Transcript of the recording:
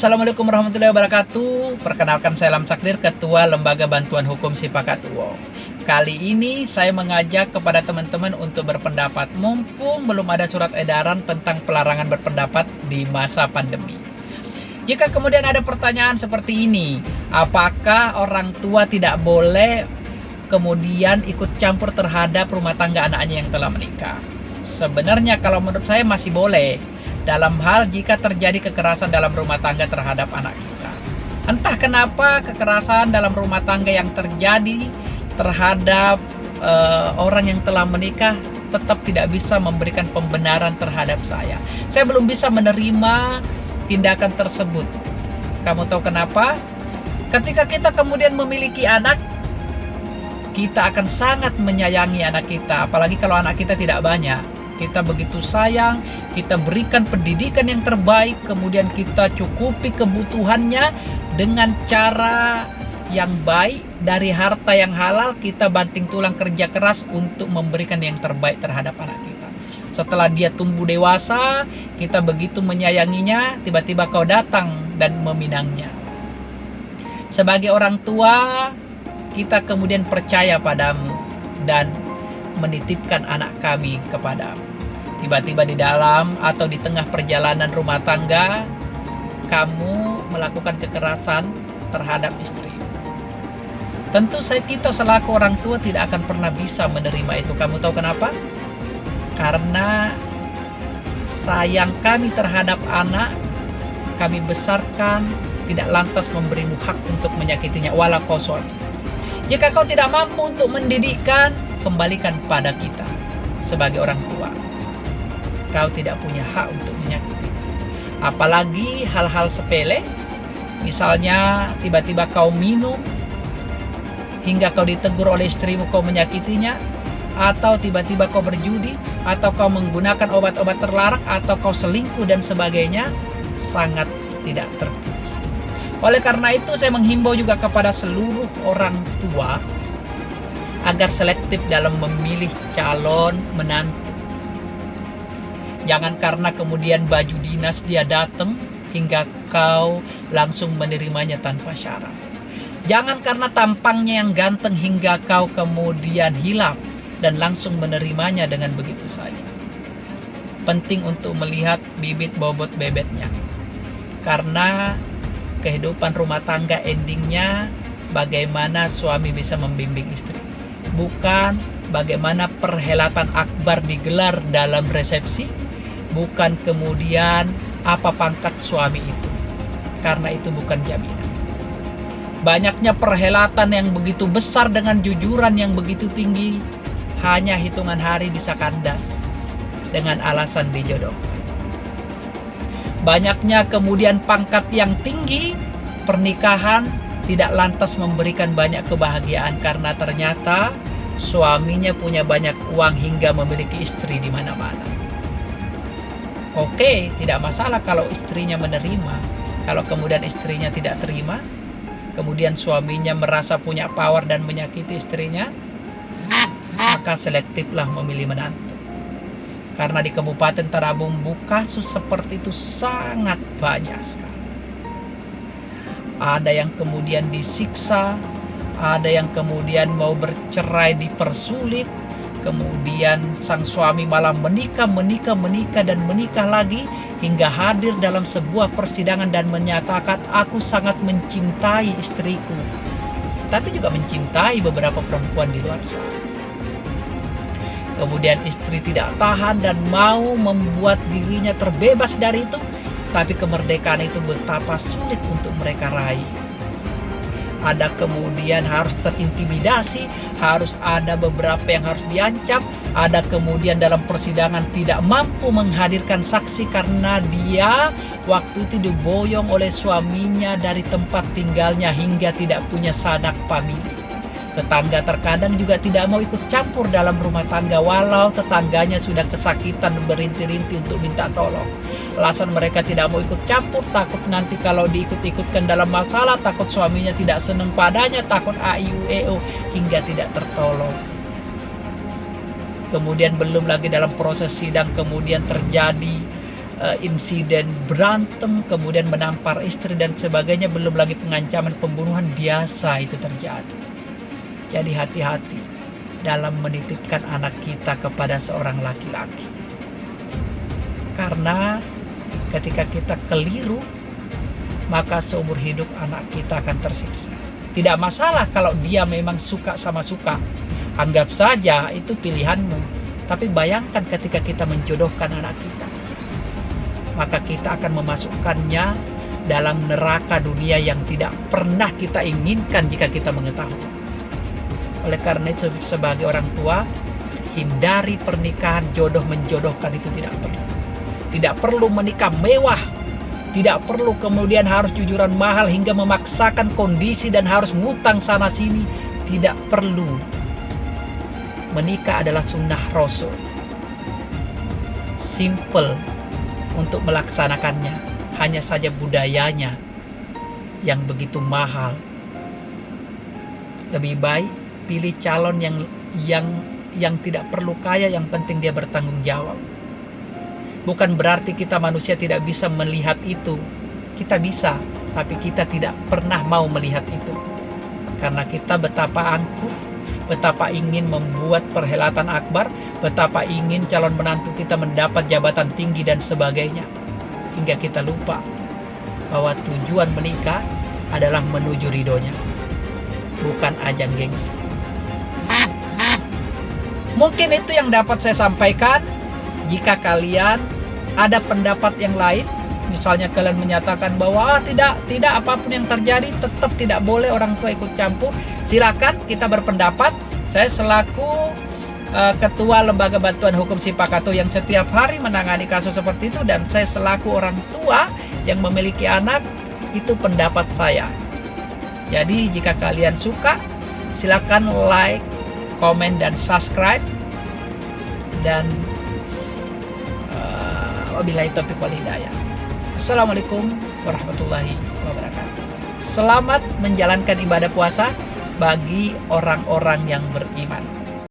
Assalamualaikum warahmatullahi wabarakatuh. Perkenalkan, saya Lam Sakdir, Ketua Lembaga Bantuan Hukum Sipakatuwo. Kali ini saya mengajak kepada teman-teman untuk berpendapat, mumpung belum ada surat edaran tentang pelarangan berpendapat di masa pandemi. Jika kemudian ada pertanyaan seperti ini, apakah orang tua tidak boleh kemudian ikut campur terhadap rumah tangga anaknya yang telah menikah? Sebenarnya kalau menurut saya masih boleh, dalam hal jika terjadi kekerasan dalam rumah tangga terhadap anak kita. Entah kenapa kekerasan dalam rumah tangga yang terjadi terhadap orang yang telah menikah tetap tidak bisa memberikan pembenaran terhadap saya. Saya belum bisa menerima tindakan tersebut. Kamu tahu kenapa? Ketika kita kemudian memiliki anak, kita akan sangat menyayangi anak kita, apalagi kalau anak kita tidak banyak. Kita begitu sayang, kita berikan pendidikan yang terbaik, kemudian kita cukupi kebutuhannya dengan cara yang baik, dari harta yang halal kita banting tulang kerja keras untuk memberikan yang terbaik terhadap anak kita. Setelah dia tumbuh dewasa, kita begitu menyayanginya, tiba-tiba kau datang dan meminangnya. Sebagai orang tua, kita kemudian percaya padamu dan menitipkan anak kami kepadamu. Tiba-tiba di dalam atau di tengah perjalanan rumah tangga, kamu melakukan kekerasan terhadap istri. Tentu kita selaku orang tua tidak akan pernah bisa menerima itu. Kamu tahu kenapa? Karena sayang kami terhadap anak, kami besarkan, tidak lantas memberimu hak untuk menyakitinya, walau kau suami. Jika kau tidak mampu untuk mendidikkan, kembalikan pada kita sebagai orang tua. Kau tidak punya hak untuk menyakiti. Apalagi hal-hal sepele, misalnya tiba-tiba kau minum hingga kau ditegur oleh istrimu, kau menyakitinya, atau tiba-tiba kau berjudi, atau kau menggunakan obat-obat terlarang, atau kau selingkuh dan sebagainya, sangat tidak terpuji. Oleh karena itu saya menghimbau juga kepada seluruh orang tua agar selektif dalam memilih calon menantu. Jangan karena kemudian baju dinas dia datang hingga kau langsung menerimanya tanpa syarat. Jangan karena tampangnya yang ganteng hingga kau kemudian hilaf dan langsung menerimanya dengan begitu saja. Penting untuk melihat bibit bobot bebetnya. Karena kehidupan rumah tangga endingnya bagaimana suami bisa membimbing istri. Bukan bagaimana perhelatan akbar digelar dalam resepsi, bukan kemudian apa pangkat suami itu, karena itu bukan jaminan. Banyaknya perhelatan yang begitu besar dengan jujuran yang begitu tinggi, hanya hitungan hari bisa kandas dengan alasan dijodohkan. Banyaknya kemudian pangkat yang tinggi, pernikahan tidak lantas memberikan banyak kebahagiaan karena ternyata suaminya punya banyak uang hingga memiliki istri di mana-mana. Oke, tidak masalah kalau istrinya menerima. Kalau kemudian istrinya tidak terima, kemudian suaminya merasa punya power dan menyakiti istrinya, maka selektiflah memilih menantu. Karena di Kabupaten Tarabumbu kasus seperti itu sangat banyak sekali. Ada yang kemudian disiksa, ada yang kemudian mau bercerai dipersulit, kemudian sang suami malah menikah dan menikah lagi, hingga hadir dalam sebuah persidangan dan menyatakan, aku sangat mencintai istriku, tapi juga mencintai beberapa perempuan di luar sana. Kemudian istri tidak tahan dan mau membuat dirinya terbebas dari itu, tapi kemerdekaan itu betapa sulit untuk mereka raih. Ada kemudian harus terintimidasi, harus ada beberapa yang harus diancam, ada kemudian dalam persidangan tidak mampu menghadirkan saksi karena dia waktu itu diboyong oleh suaminya dari tempat tinggalnya hingga tidak punya sanak famili. Tetangga terkadang juga tidak mau ikut campur dalam rumah tangga walau tetangganya sudah kesakitan berintih-intih untuk minta tolong. Alasan mereka tidak mau ikut campur, takut nanti kalau diikut-ikutkan dalam masalah, takut suaminya tidak senang padanya, takut AIUEO hingga tidak tertolong. Kemudian belum lagi dalam proses sidang kemudian terjadi insiden berantem, kemudian menampar istri dan sebagainya, belum lagi pengancaman pembunuhan, biasa itu terjadi. Jadi hati-hati dalam menitipkan anak kita kepada seorang laki-laki. Karena ketika kita keliru, maka seumur hidup anak kita akan tersiksa. Tidak masalah kalau dia memang suka sama suka. Anggap saja itu pilihanmu. Tapi bayangkan ketika kita menjodohkan anak kita, maka kita akan memasukkannya dalam neraka dunia yang tidak pernah kita inginkan jika kita mengetahui. Oleh karena itu, sebagai orang tua, hindari pernikahan jodoh menjodohkan, itu tidak perlu. Tidak perlu menikah mewah, tidak perlu kemudian harus jujuran mahal hingga memaksakan kondisi dan harus ngutang sana sini. Tidak perlu. Menikah adalah sunnah Rasul. Simple untuk melaksanakannya, hanya saja budayanya yang begitu mahal. Lebih baik pilih calon yang tidak perlu kaya, yang penting dia bertanggung jawab. Bukan berarti kita manusia tidak bisa melihat itu. Kita bisa, tapi kita tidak pernah mau melihat itu. Karena kita betapa angkuh, betapa ingin membuat perhelatan akbar, betapa ingin calon menantu kita mendapat jabatan tinggi dan sebagainya. Hingga kita lupa bahwa tujuan menikah adalah menuju ridhonya, bukan ajang gengsi. Mungkin itu yang dapat saya sampaikan. Jika kalian ada pendapat yang lain, misalnya kalian menyatakan bahwa tidak apapun yang terjadi tetap tidak boleh orang tua ikut campur, silakan kita berpendapat. Saya selaku Ketua Lembaga Bantuan Hukum Sipakato yang setiap hari menangani kasus seperti itu, dan saya selaku orang tua yang memiliki anak, itu pendapat saya. Jadi jika kalian suka, silakan like, komen, dan subscribe. Dan wabillahi taufiq wal hidayah. Assalamualaikum warahmatullahi wabarakatuh. Selamat menjalankan ibadah puasa bagi orang-orang yang beriman.